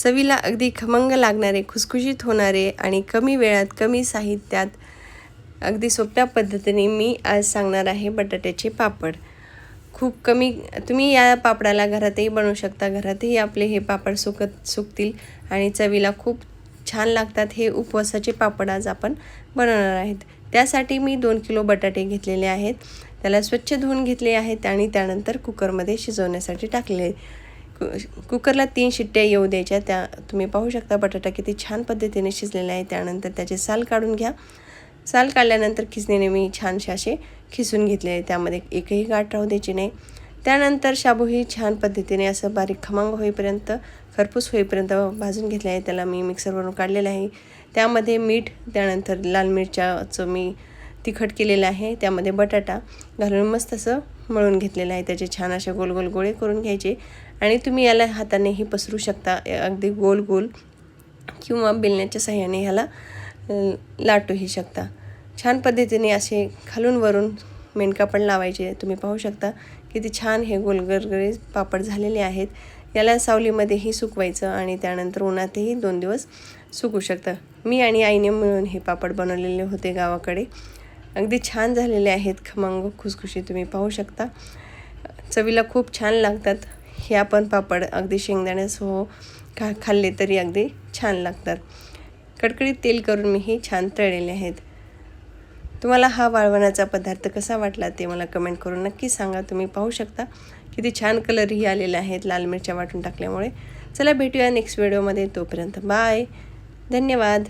चवीला अगदी खमंग लागणारे, खुसखुशीत होणारे आणि कमी वेळात कमी साहित्यात अगदी सोप्या पद्धतीने मी आज सांगणार आहे बटाट्याचे पापड। खूप कमी तुम्ही या पापडाला घरातही बनवू शकता। घरातही आपले हे पापड सुकतील आणि चवीला खूप छान लागतात। हे उपवासाचे पापड आज आपण बनवणार आहेत। त्यासाठी मी 2 किलो बटाटे घेतलेले आहेत। त्याला स्वच्छ धुवून घेतले आहेत आणि त्यानंतर कुकरमध्ये शिजवण्यासाठी टाकले। कुकरला 3 शिट्ट्या येऊ द्यायच्या। त्या तुम्ही पाहू शकता बटाटा किती छान पद्धतीने शिजलेला आहे। त्यानंतर त्याचे साल काढून घ्या। साल काढल्यानंतर खिसणीने मी छानसे असे खिसून घेतले। त्यामध्ये एकही गाठ राहू द्यायची नाही। त्यानंतर शाबूही छान पद्धतीने असं बारीक खमंग होईपर्यंत, खरपूस होईपर्यंत भाजून घेतले आहे। त्याला मी मिक्सरवरून काढलेलं आहे। त्यामध्ये मीठ, त्यानंतर लाल मिरच्याचं मी तिखट केलेलं आहे। त्यामध्ये बटाटा घालून मस्त असं मळून घेतलेलं आहे। त्याचे छान असे गोल गोल गोळे करून घ्यायचे आणि तुम्ही याला हातानेही पसरू शकता अगदी गोल गोल, किंवा बेलण्याच्या सहाय्याने ह्याला लाटूही शकता। छान पद्धतीने असे खालून वरून मेणकापड लावायचे। तुम्ही पाहू शकता किती छान हे गोलगरगरे पापड झालेले आहेत। याला सावलीमध्येही सुकवायचं आणि त्यानंतर उन्हातही 2 दिवस सुकू शकतं। मी आणि आईने मिळून हे पापड बनवलेले होते गावाकडे। अगदी छान झालेले आहेत, खमंग खुसखुशीत। तुम्ही पाहू शकता चवीला खूप छान लागतात। हे आपण पापड अगदी शेंगदाण्यासह खाल्ले तरी अगदी छान लागतात। कडकडीत तेल करून मी हे छान तळलेले आहेत। तुम्हाला हा वाळवणाचा पदार्थ कसा वाटला ते मला कमेंट करून नक्की सांगा। तुम्ही पाहू शकता किती छान कलरही आलेले आहेत लाल मिरच्या वाटून टाकल्यामुळे। चला भेटूया नेक्स्ट व्हिडिओमध्ये। तोपर्यंत बाय, धन्यवाद।